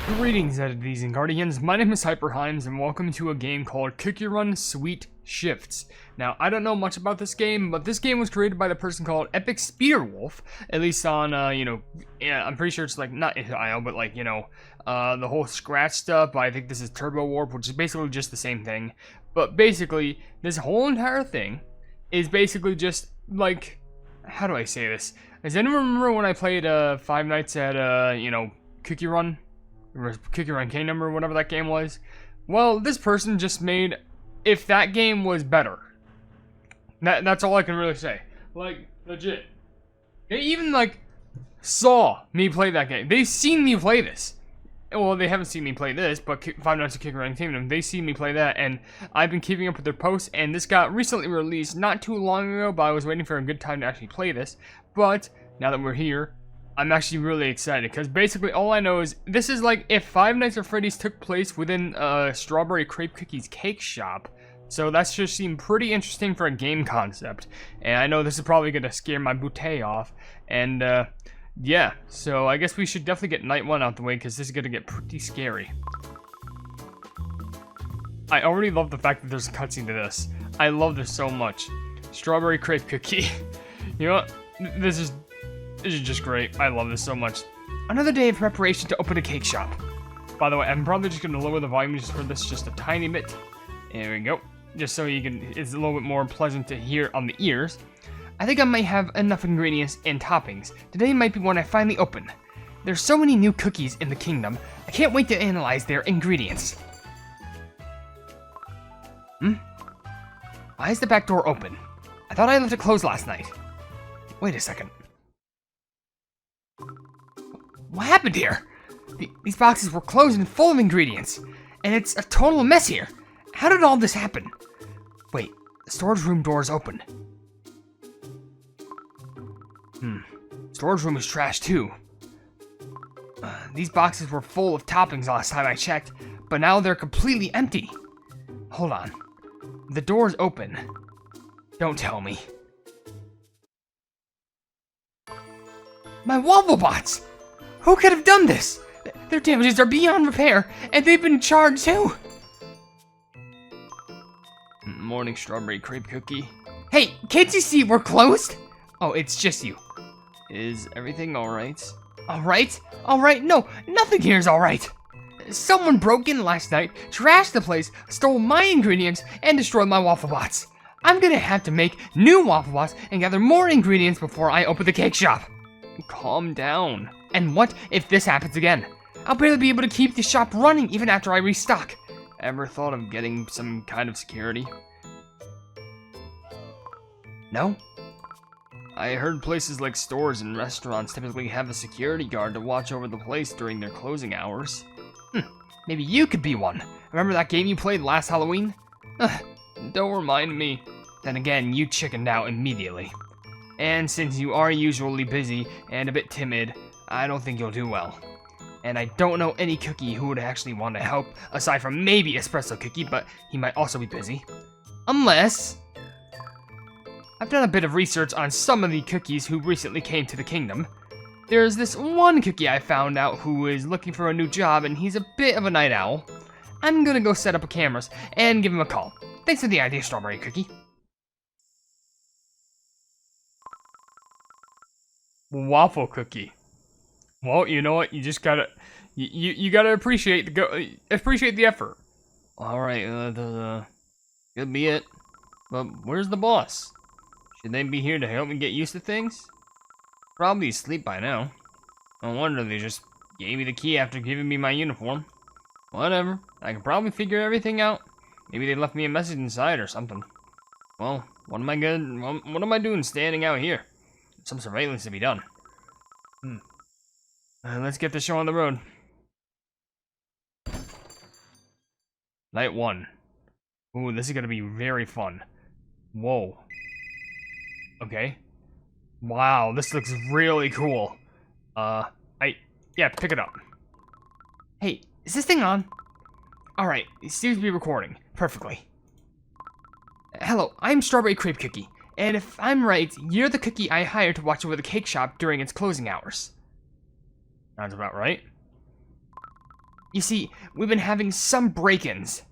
Greetings, entities and guardians. My name is HyperHimes, and welcome to a game called Cookie Run Sweet Shifts. Now, I don't know much about this game, but this game was created by the person called Epic Speederwolf, at least on, yeah, I'm pretty sure it's like, not itch.io, but like, the whole Scratch stuff. But I think this is Turbo Warp, which is basically just the same thing. But basically, this whole entire thing is basically just, like, how do I say this? Does anyone remember when I played, Five Nights at, Cookie Run? Or Cookie Run Kingdom or whatever that game was? Well, this person just made, if that game was better. That's all I can really say. Like, legit. They even, like, saw me play that game. They've seen me play this. Well, they haven't seen me play this, but Five Nights at Cookie Run Kingdom, they've seen me play that, and I've been keeping up with their posts, and this got recently released not too long ago, but I was waiting for a good time to actually play this. But, now that we're here, I'm actually really excited, because basically all I know is, this is like if Five Nights at Freddy's took place within Strawberry Crepe Cookies Cake Shop. So that's just seemed pretty interesting for a game concept. And I know this is probably going to scare my bootay off. And yeah, so I guess we should definitely get night one out the way, because this is going to get pretty scary. I already love the fact that there's a cutscene to this. I love this so much. Strawberry Crepe Cookie. You know what? This is just great. I love this so much. Another day of preparation to open a cake shop. By the way, I'm probably just going to lower the volume just for this just a tiny bit. There we go. Just so it's a little bit more pleasant to hear on the ears. I think I might have enough ingredients and toppings. Today might be when I finally open. There's so many new cookies in the kingdom. I can't wait to analyze their ingredients. Why is the back door open? I thought I left it closed last night. Wait a second. What happened here? These boxes were closed and full of ingredients, and it's a total mess here. How did all this happen? Wait, the storage room door is open. Storage room is trash too. These boxes were full of toppings last time I checked, but now they're completely empty. Hold on. The door's open. Don't tell me. My Wafflebots! Who could have done this? Their damages are beyond repair, and they've been charged too! Morning, Strawberry Crepe Cookie. Hey, can't you see we're closed? Oh, it's just you. Is everything alright? Alright? Alright? No, nothing here is alright. Someone broke in last night, trashed the place, stole my ingredients, and destroyed my Wafflebots. I'm gonna have to make new Wafflebots and gather more ingredients before I open the cake shop. Calm down. And what if this happens again? I'll barely be able to keep the shop running even after I restock. Ever thought of getting some kind of security? No? I heard places like stores and restaurants typically have a security guard to watch over the place during their closing hours. Maybe you could be one. Remember that game you played last Halloween? Don't remind me. Then again, you chickened out immediately. And since you are usually busy and a bit timid, I don't think you'll do well. And I don't know any cookie who would actually want to help, aside from maybe Espresso Cookie, but he might also be busy. Unless... I've done a bit of research on some of the cookies who recently came to the kingdom. There's this one cookie I found out who is looking for a new job, and he's a bit of a night owl. I'm gonna go set up cameras and give him a call. Thanks for the idea, Strawberry Cookie. Waffle Cookie. Well, you know what? You just gotta, you gotta appreciate the effort. All right, could be it. But where's the boss? Should they be here to help me get used to things? Probably asleep by now. No wonder they just gave me the key after giving me my uniform. Whatever. I can probably figure everything out. Maybe they left me a message inside or something. Well, what am I doing standing out here? Some surveillance to be done. Let's get this show on the road. Night 1. Ooh, this is gonna be very fun. Whoa. Okay. Wow, this looks really cool. Yeah, pick it up. Hey, is this thing on? Alright, it seems to be recording. Perfectly. Hello, I'm Strawberry Crepe Cookie. And if I'm right, you're the cookie I hired to watch over the cake shop during its closing hours. Sounds about right. You see, we've been having some break-ins.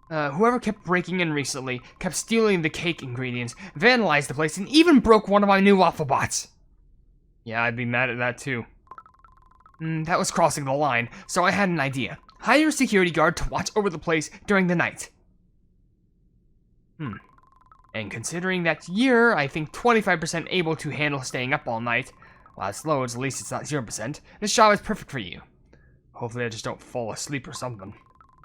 Whoever kept breaking in recently kept stealing the cake ingredients, vandalized the place, and even broke one of my new Wafflebots. Yeah, I'd be mad at that too. That was crossing the line, so I had an idea. Hire a security guard to watch over the place during the night. And considering that you're, I think, 25% able to handle staying up all night, while it's low, at least it's not 0%, this job is perfect for you. Hopefully I just don't fall asleep or something.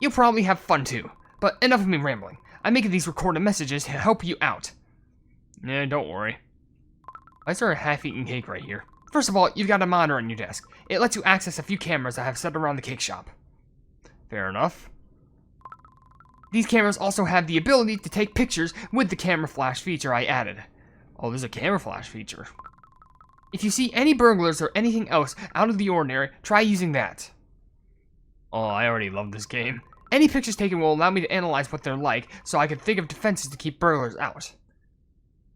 You'll probably have fun too. But enough of me rambling. I'm making these recorded messages to help you out. Yeah, don't worry. Why is there a half-eaten cake right here? First of all, you've got a monitor on your desk. It lets you access a few cameras I have set around the cake shop. Fair enough. These cameras also have the ability to take pictures with the camera flash feature I added. Oh, there's a camera flash feature. If you see any burglars or anything else out of the ordinary, try using that. Oh, I already love this game. Any pictures taken will allow me to analyze what they're like, so I can think of defenses to keep burglars out.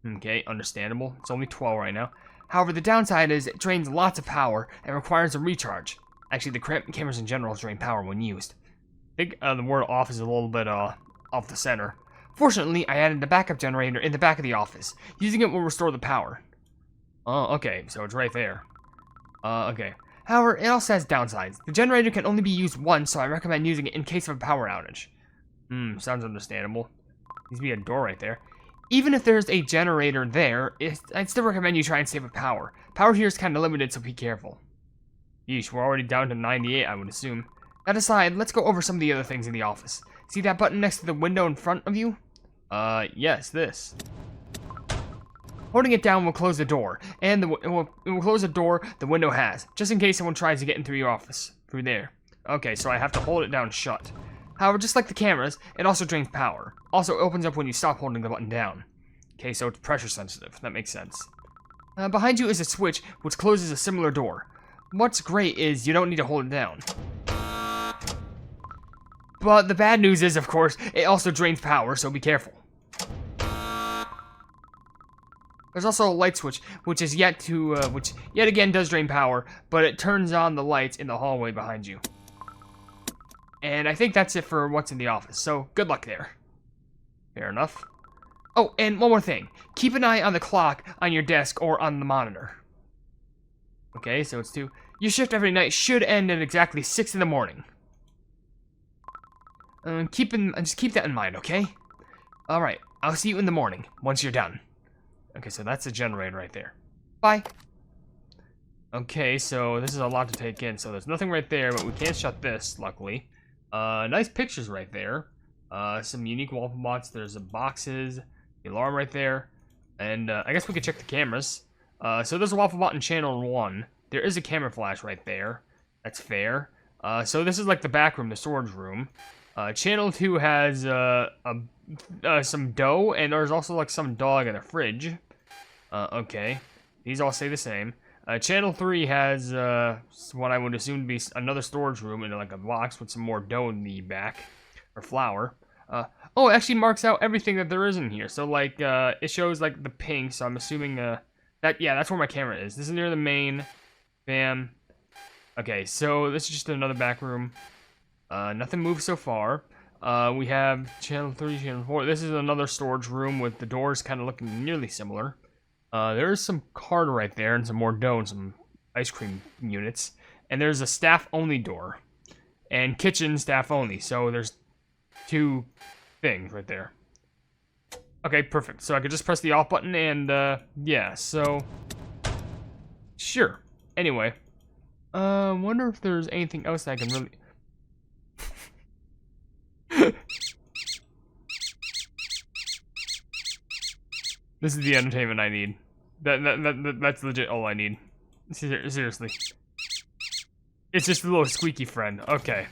Okay, understandable. It's only 12 right now. However, the downside is it drains lots of power and requires a recharge. Actually, the cameras in general drain power when used. I think the word off is a little bit off the center. Fortunately, I added the backup generator in the back of the office. Using it will restore the power. Oh, okay, so it's right there. Okay. However, it also has downsides. The generator can only be used once, so I recommend using it in case of a power outage. Sounds understandable. Needs to be a door right there. Even if there's a generator there, I'd still recommend you try and save with power. Power here is kind of limited, so be careful. Yeesh, we're already down to 98, I would assume. That aside, let's go over some of the other things in the office. See that button next to the window in front of you? Yes, this. Holding it down will close the door, and it will close the door the window has, just in case someone tries to get in through your office, through there. Okay, so I have to hold it down shut. However, just like the cameras, it also drains power. Also opens up when you stop holding the button down. Okay, so it's pressure sensitive, that makes sense. Behind you is a switch, which closes a similar door. What's great is you don't need to hold it down. But the bad news is, of course, it also drains power, so be careful. There's also a light switch, which yet again does drain power, but it turns on the lights in the hallway behind you. And I think that's it for what's in the office, so good luck there. Fair enough. Oh, and one more thing. Keep an eye on the clock on your desk or on the monitor. Okay, so it's 2. Your shift every night should end at exactly 6 in the morning. Just keep that in mind, okay? Alright, I'll see you in the morning, once you're done. Okay, so that's the generator right there. Bye. Okay, so this is a lot to take in. So there's nothing right there, but we can't shut this, luckily. Nice pictures right there. Some unique Wafflebots. There's the boxes, the alarm right there. And I guess we could check the cameras. So there's a Wafflebot in channel 1. There is a camera flash right there. That's fair. So this is like the back room, the storage room. Channel 2 has some dough, and there's also like some dog in a fridge. Okay. These all stay the same. Channel 3 has what I would assume to be another storage room in like a box with some more dough in the back. Or flour. Oh, it actually marks out everything that there is in here. So like, it shows like the pink, so I'm assuming that's where my camera is. This is near the main. Bam. Okay, so this is just another back room. Nothing moved so far. We have channel 3, channel 4. This is another storage room with the doors kind of looking nearly similar. There is some card right there and some more dough and some ice cream units. And there's a staff-only door. And kitchen staff-only. So there's 2 things right there. Okay, perfect. So I could just press the off button and, yeah, so... Sure. Anyway. Wonder if there's anything else that I can really... This is the entertainment I need. That's legit all I need. Seriously. It's just a little squeaky friend. Okay.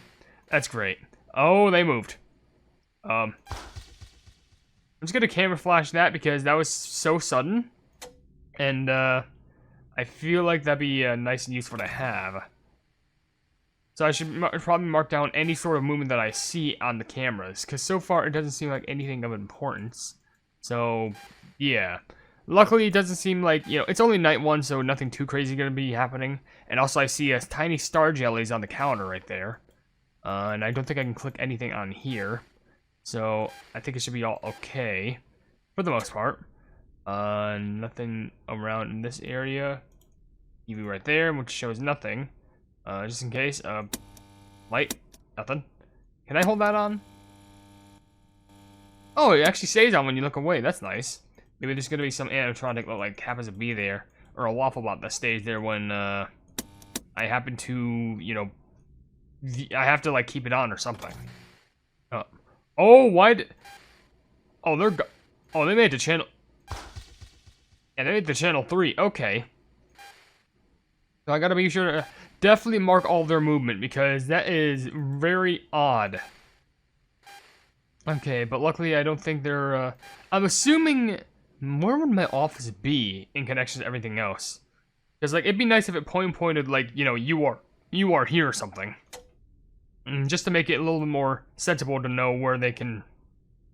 That's great. Oh, they moved. I'm just gonna camera flash that because that was so sudden. And, I feel like that'd be nice and useful to have. So I should probably mark down any sort of movement that I see on the cameras, because so far it doesn't seem like anything of importance. So, yeah. Luckily, it doesn't seem like, you know, it's only night 1, so nothing too crazy going to be happening. And also, I see a tiny star jellies on the counter right there. And I don't think I can click anything on here. So, I think it should be all okay. For the most part. Nothing around in this area. TV right there, which shows nothing. Just in case. Light. Nothing. Can I hold that on? Oh, it actually stays on when you look away. That's nice. Maybe there's gonna be some animatronic that like happens to be there, or a Wafflebot that stays there when I happen to, you know, I have to like keep it on or something. Oh, why did? Oh, they made the channel. Yeah, they made the channel 3. Okay. So I gotta be sure to definitely mark all their movement because that is very odd. Okay, but luckily I don't think they're, I'm assuming, where would my office be in connection to everything else? Because, like, it'd be nice if it pointed, like, you know, you are here or something. Just to make it a little bit more sensible to know where they can,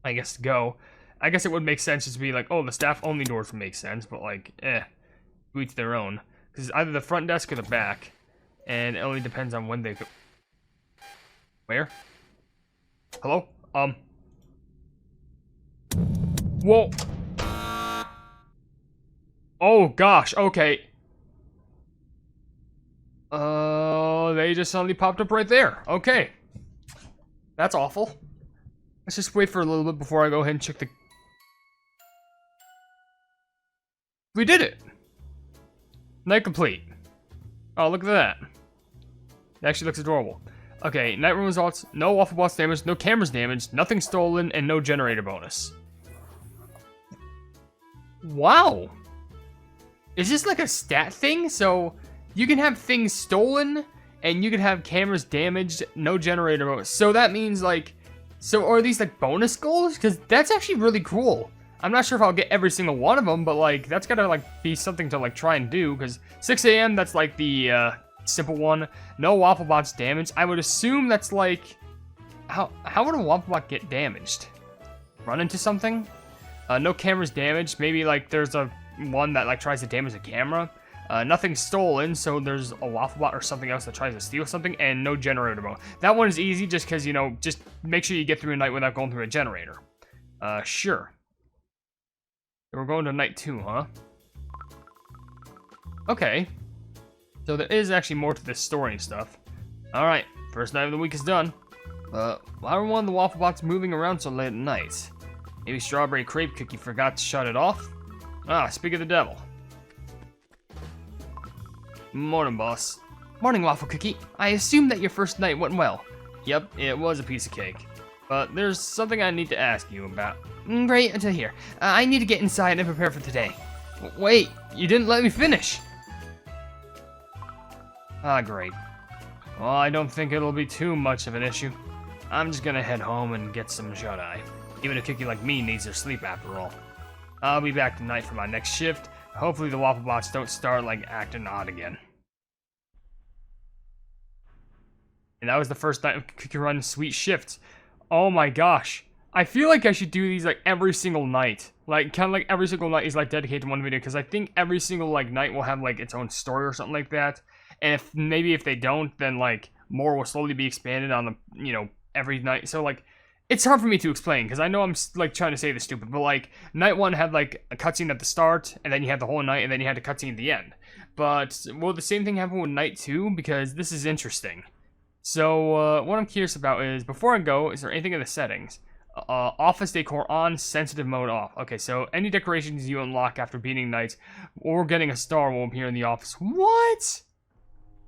I guess, go. I guess it would make sense just to be like, oh, the staff-only doors would make sense, but, like, to each their own. Because it's either the front desk or the back, and it only depends on when they go. Where? Hello? Whoa. Oh, gosh, okay. They just suddenly popped up right there. Okay. That's awful. Let's just wait for a little bit before I go ahead and check the... We did it! Night complete. Oh, look at that. It actually looks adorable. Okay, night room results. No Wafflebots damaged, no cameras damaged, nothing stolen, and no generator bonus. Wow. Is this like a stat thing? So you can have things stolen and you can have cameras damaged, no generator bonus. So that means like, so are these like bonus goals? Because that's actually really cool. I'm not sure if I'll get every single one of them, but like that's gotta like be something to like try and do. Because 6 a.m. that's like the simple one. No Wafflebots damaged. I would assume that's like, how would a Wafflebot get damaged? Run into something? No cameras damaged. Maybe like there's a one that like tries to damage the camera. Nothing stolen, so there's a Wafflebot or something else that tries to steal something, and no generator mode. That one is easy just because, you know, just make sure you get through a night without going through a generator. Sure. We're going to night 2, huh? Okay. So there is actually more to this story and stuff. Alright, first night of the week is done. Why are one of the Wafflebots moving around so late at night? Maybe Strawberry Crepe Cookie forgot to shut it off? Ah, speak of the devil. Morning, boss. Morning, Waffle Cookie. I assume that your first night went well. Yep, it was a piece of cake. But there's something I need to ask you about. Great, until here. I need to get inside and prepare for today. Wait, you didn't let me finish. Ah, great. Well, I don't think it'll be too much of an issue. I'm just gonna head home and get some shut-eye. Even a cookie like me needs their sleep after all. I'll be back tonight for my next shift. Hopefully the Wafflebots don't start, like, acting odd again. And that was the first night of Cookie Run Sweet Shifts. Oh my gosh. I feel like I should do these, like, every single night. Like, kind of like every single night is, like, dedicated to one video. Because I think every single, like, night will have, like, its own story or something like that. And if they don't, then, like, more will slowly be expanded on the, you know, every night. So, like, it's hard for me to explain, because I know I'm, like, trying to say this stupid, but, like, night 1 had, like, a cutscene at the start, and then you had the whole night, and then you had a cutscene at the end. But will the same thing happen with night 2? Because this is interesting. So, what I'm curious about is, before I go, is there anything in the settings? Office decor on, sensitive mode off. Okay, so any decorations you unlock after beating nights or getting a star will appear in the office. What?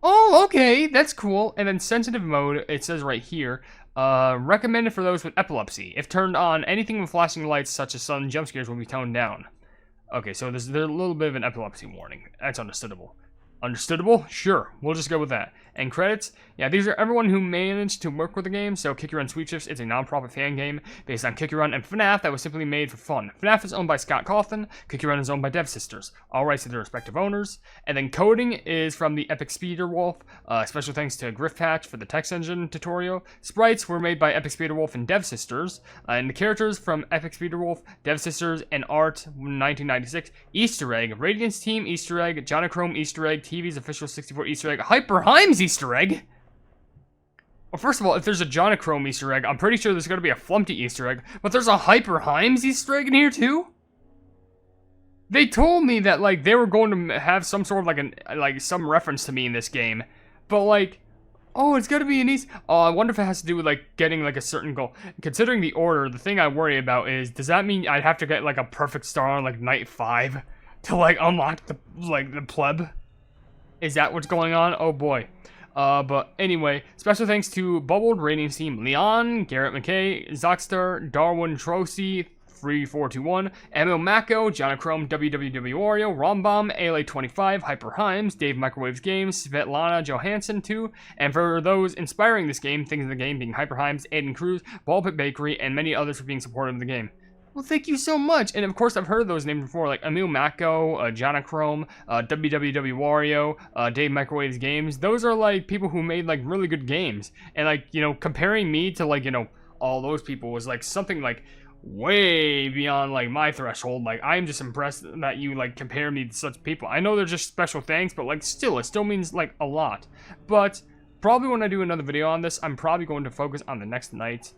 Oh, okay, that's cool. And then sensitive mode, it says right here, recommended for those with epilepsy. If turned on, anything with flashing lights such as sudden jump scares will be toned down. Okay, so there's a little bit of an epilepsy warning. That's understandable. Understandable? Sure, we'll just go with that. And credits? Yeah, these are everyone who managed to work with the game. So Kick Your Run Sweet Shifts is a non-profit fan game based on Kick Your Run and FNAF that was simply made for fun. FNAF is owned by Scott Cawthon. Kick Your Run is owned by Devsisters. All rights to their respective owners. And then coding is from the Epic Speeder Wolf. Special thanks to Griffpatch for the text engine tutorial. Sprites were made by Epic Speeder Wolf and Devsisters. And the characters from Epic Speeder Wolf, Devsisters, and Art 1996. Easter egg. Radiance Team Easter egg. Jonachrome Easter egg. TV's official 64 Easter egg. HyperHimes Easter egg. Well, first of all, if there's a Jonachrome Easter egg, I'm pretty sure there's going to be a Flumpty Easter egg. But there's a HyperHimes Easter egg in here, too? They told me that, like, they were going to have some sort of, some reference to me in this game. But, like, oh, it's going to be an Easter... Oh, I wonder if it has to do with, like, getting, like, a certain goal. Considering the order, the thing I worry about is, does that mean I'd have to get, like, a perfect star on, like, night 5 to, like, unlock the pleb? Is that what's going on? Oh, boy. But anyway, special thanks to Bubbled, Radiance Team, Leon, Garrett McKay, Zoxstar, Darwin Trocy, 3421, Emil Mako, Jonachrome, WWW Wario, Rombomb, ALA25, HyperHimes, Dave Microwaves Games, Svetlana Johansson 2, and for those inspiring this game, things in the game being HyperHimes, Aiden Cruz, Ballpit Bakery, and many others for being supportive of the game. Well, thank you so much. And of course, I've heard of those names before, like Emil Mako, Jonachrome, WWW Wario, Dave Microwaves Games. Those are like people who made like really good games. And like, you know, comparing me to like, you know, all those people was like something like way beyond like my threshold. Like, I'm just impressed that you like compare me to such people. I know they're just special thanks, but like it still means like a lot. But probably when I do another video on this, I'm probably going to focus on the next night.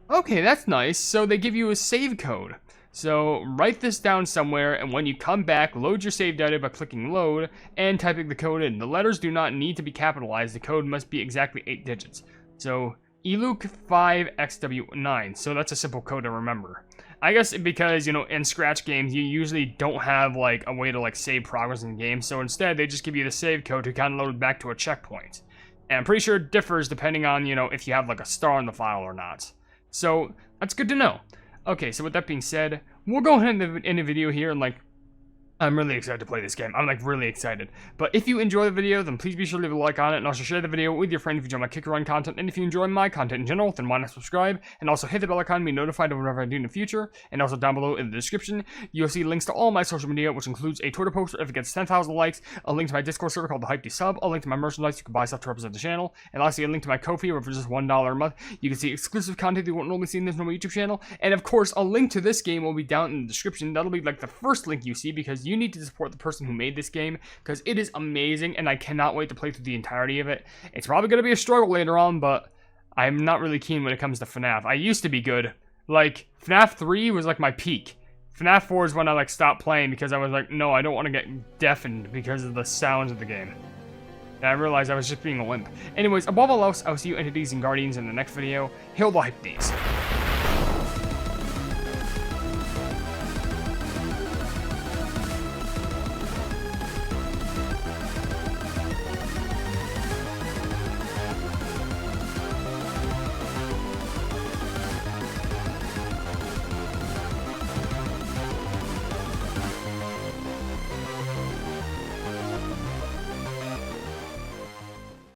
Okay, that's nice. So they give you a save code. So write this down somewhere, and when you come back, load your save data by clicking load and typing the code in. The letters do not need to be capitalized. The code must be exactly 8 digits. So ELUK5XW9. So that's a simple code to remember. I guess because, you know, in Scratch games, you usually don't have like a way to like save progress in the game. So instead, they just give you the save code to kind of load back to a checkpoint. And I'm pretty sure it differs depending on, you know, if you have like a star in the file or not. So, that's good to know. Okay, so with that being said, we'll go ahead and end the video here, and like, I'm really excited to play this game. I'm like really excited. But if you enjoy the video, then please be sure to leave a like on it, and also share the video with your friends if you enjoy my Kick Your Run content. And if you enjoy my content in general, then why not subscribe, and also hit the bell icon to be notified of whatever I do in the future. And also down below in the description, you'll see links to all my social media, which includes a Twitter post if it gets 10,000 likes, a link to my Discord server called the Hypenese Sub, a link to my merchandise you can buy stuff to represent the channel, and lastly a link to my Ko-fi where for just $1 a month you can see exclusive content you won't normally see in this normal YouTube channel. And of course, a link to this game will be down in the description. That'll be like the first link you see, because you need to support the person who made this game, because it is amazing and I cannot wait to play through the entirety of it. It's probably going to be a struggle later on, but I'm not really keen when it comes to FNAF. I used to be good. Like, FNAF 3 was like my peak. FNAF 4 is when I like stopped playing because I was like, no, I don't want to get deafened because of the sounds of the game. And I realized I was just being a wimp. Anyways, above all else, I will see you entities and guardians in the next video. Hail the Hypenese.